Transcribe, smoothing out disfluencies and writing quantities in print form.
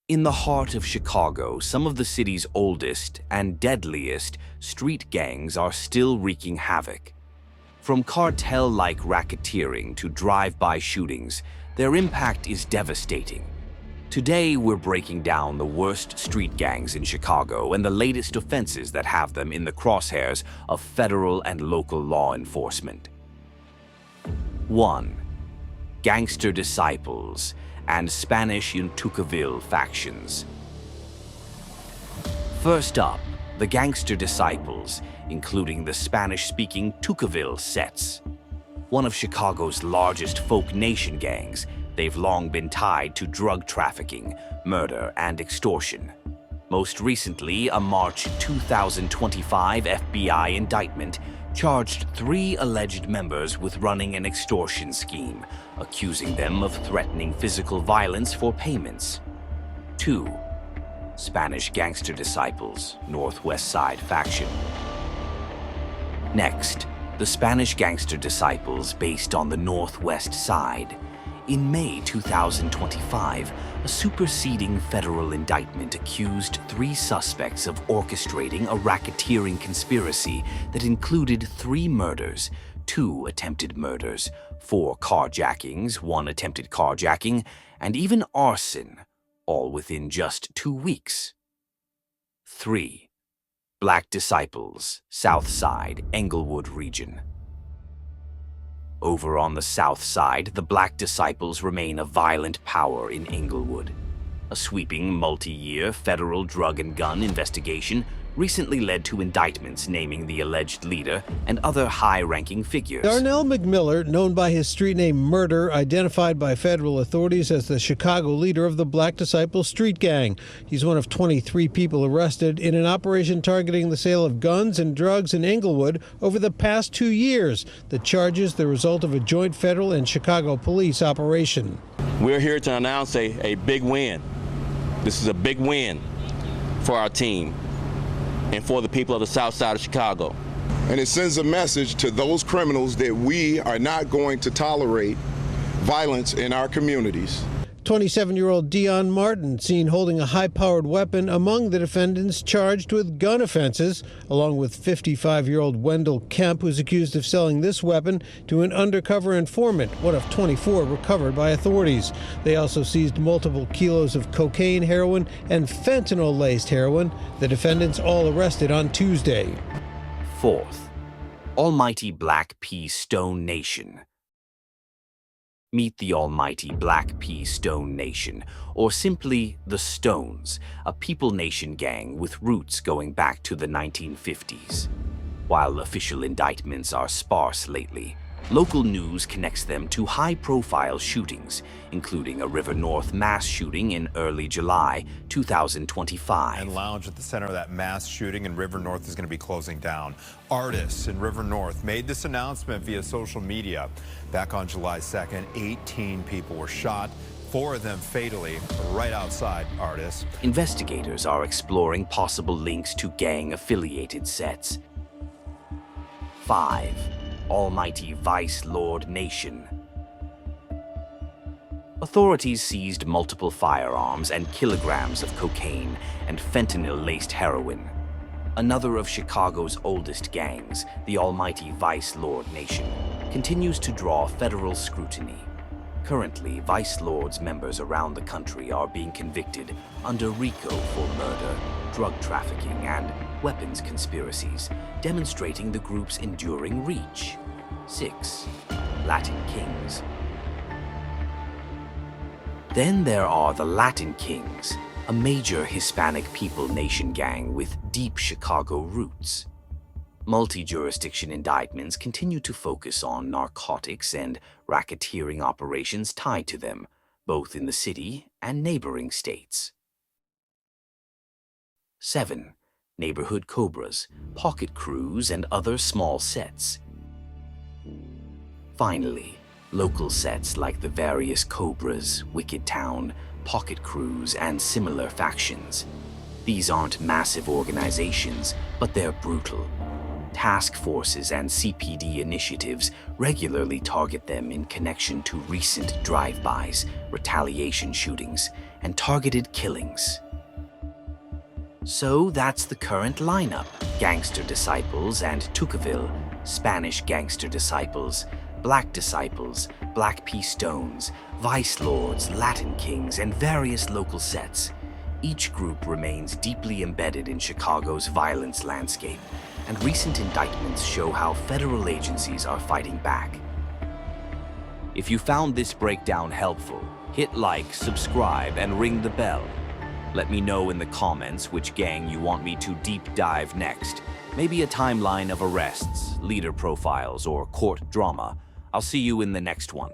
In the heart of Chicago, some of the city's oldest and deadliest street gangs are still wreaking havoc. From cartel-like racketeering to drive-by shootings, their impact is devastating. Today, we're breaking down the worst street gangs in Chicago and the latest offenses that have them in the crosshairs of federal and local law enforcement. 1. Gangster Disciples and Spanish Tucaville factions. First up, the Gangster Disciples, including the Spanish-speaking Tucaville sets. One of Chicago's largest folk nation gangs, they've long been tied to drug trafficking, murder, and extortion. Most recently, a March 2025 FBI indictment charged 3 alleged members with running an extortion scheme, accusing them of threatening physical violence for payments. 2. Spanish Gangster Disciples, Northwest Side faction. Next, the Spanish Gangster Disciples based on the Northwest Side. In May 2025, a superseding federal indictment accused 3 suspects of orchestrating a racketeering conspiracy that included 3 murders, 2 attempted murders, 4 carjackings, 1 attempted carjacking, and even arson, all within just 2 weeks. 3. Black Disciples, South Side, Englewood region. Over on the south side, the Black Disciples remain a violent power in Englewood. A sweeping multi-year federal drug and gun investigation recently led to indictments naming the alleged leader and other high-ranking figures. Darnell McMiller, known by his street name Murder, identified by federal authorities as the Chicago leader of the Black Disciple street gang. He's one of 23 people arrested in an operation targeting the sale of guns and drugs in Englewood over the past 2 years. The charges the result of a joint federal and Chicago police operation. We're here to announce a big win. This is a big win for our team and for the people of the south side of Chicago. And it sends a message to those criminals that we are not going to tolerate violence in our communities. 27-year-old Dion Martin seen holding a high-powered weapon among the defendants charged with gun offenses, along with 55-year-old Wendell Kemp, who's accused of selling this weapon to an undercover informant, one of 24 recovered by authorities. They also seized multiple kilos of cocaine, heroin, and fentanyl-laced heroin. The defendants all arrested on Tuesday. 4th, Almighty Black Pea Stone Nation. Meet the Almighty Black Pea Stone Nation, or simply the Stones, a people nation gang with roots going back to the 1950s. While official indictments are sparse lately, local news connects them to high-profile shootings, including a River North mass shooting in early July 2025. And lounge at the center of that mass shooting in River North is going to be closing down. Artists in River North made this announcement via social media. Back on July 2nd, 18 people were shot, 4 of them fatally, right outside Artists. Investigators are exploring possible links to gang-affiliated sets. 5. Almighty Vice Lord Nation. Authorities seized multiple firearms and kilograms of cocaine and fentanyl-laced heroin. Another of Chicago's oldest gangs, the Almighty Vice Lord Nation, continues to draw federal scrutiny. Currently, Vice Lords members around the country are being convicted under RICO for murder, drug trafficking, and weapons conspiracies, demonstrating the group's enduring reach. 6. Latin Kings. Then there are the Latin Kings, a major Hispanic people nation gang with deep Chicago roots. Multi-jurisdiction indictments continue to focus on narcotics and racketeering operations tied to them, both in the city and neighboring states. 7. Neighborhood Cobras, pocket crews, and other small sets. Finally, local sets like the various Cobras, Wicked Town, pocket crews, and similar factions. These aren't massive organizations, but they're brutal. Task forces and CPD initiatives regularly target them in connection to recent drive-bys, retaliation shootings, and targeted killings. So that's the current lineup: Gangster Disciples and Tucaville, Spanish Gangster Disciples, Black Disciples, Black P. Stones, Vice Lords, Latin Kings, and various local sets. Each group remains deeply embedded in Chicago's violence landscape, and recent indictments show how federal agencies are fighting back. If you found this breakdown helpful, hit like, subscribe, and ring the bell. Let me know in the comments which gang you want me to deep dive next. Maybe a timeline of arrests, leader profiles, or court drama. I'll see you in the next one.